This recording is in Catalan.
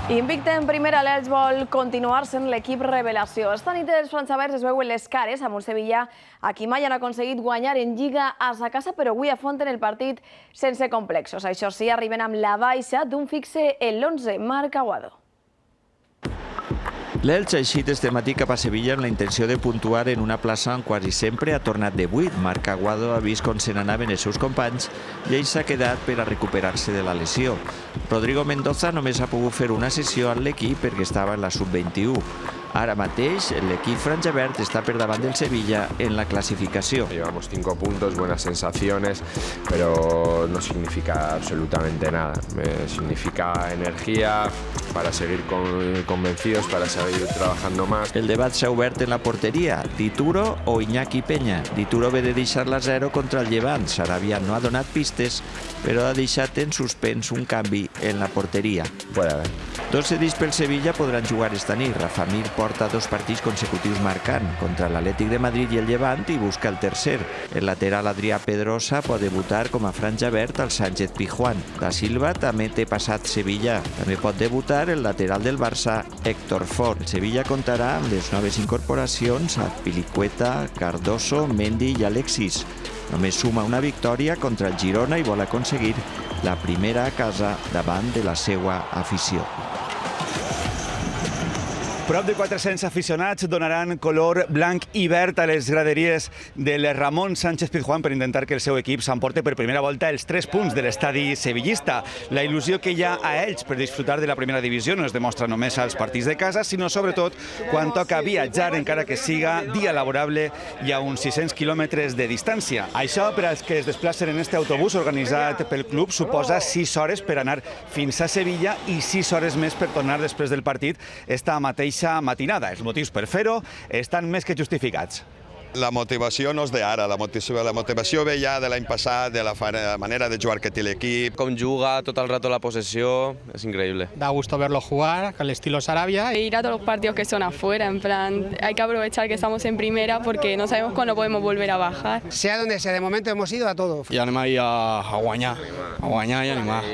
Invicte en primera, l'Elx vol continuar sent l'equip revelació. Esta nit els franjaverds es veuen les cares amb un Sevilla a qui mai han aconseguit guanyar en Lliga a sa casa, però avui afronten el partit sense complexos. Això sí, arriben amb la baixa d'un fixe en l'11, Marc Aguado. L'Elx ha eixit este matí cap a Sevilla amb la intenció de puntuar en una plaça on quasi sempre ha tornat de buit. Marc Aguado ha vist com se n'anaven els seus companys i ell s'ha quedat per a recuperar-se de la lesió. Rodrigo Mendoza només ha pogut fer una sessió amb l'equip perquè estava en la sub-21. Ara mateix l'equip franjaverd está per davant del Sevilla en la clasificación. Llevamos 5 puntos, buenas sensaciones, pero no significa absolutamente nada. Significa energía para seguir convencidos, para seguir trabajando más. El debat s'ha obert en la porteria. Dituro o Iñaki Peña. Dituro ve de deixar la 0 contra el Llevant. Sarabia no ha donat pistes, però ha deixat en suspens un canvi en la porteria. Puede haver. Dos cedits pel Sevilla podran jugar esta nit. Rafa Mir porta 2 partits consecutius marcant contra l'Atlètic de Madrid i el Llevant i busca el tercer. El lateral Adrià Pedrosa pot debutar com a franja verd al Sánchez Pizjuán. Da Silva també té passat Sevilla. També pot debutar el lateral del Barça, Héctor Fort. El Sevilla comptarà amb les noves incorporacions a Pilicueta, Cardoso, Mendy i Alexis. Només suma una victòria contra el Girona i vol aconseguir la primera a casa davant de la seva afició. Prop de 400 aficionats donaran color blanc i verd a les graderies del Ramon Sánchez Pizjuán per intentar que el seu equip s'emporti per primera volta els 3 punts de l'estadi sevillista. La il·lusió que hi ha a ells per disfrutar de la primera divisió no es demostra només als partits de casa, sinó sobretot quan toca viatjar, encara que siga dia laborable i a uns 600 quilòmetres de distància. Això, per als que es desplacen en este autobús organitzat pel club, suposa 6 hores per anar fins a Sevilla i 6 hores més per tornar després del partit esta mateixa matinada. Els motius per fer-ho estan més que justificats. La motivació no és d'ara, la motivació ve ja de l'any passat, de la manera de jugar que té l'equip. Com juga tot el rato la posesión, es increíble. Da gusto verlo jugar, al estilo Sarabia. Ir a todos los partidos que son afuera, en plan, hay que aprovechar que estamos en primera porque no sabemos cuándo podemos volver a bajar. Sea donde sea, de momento hemos ido a todo. Y anem a guanyar i animar.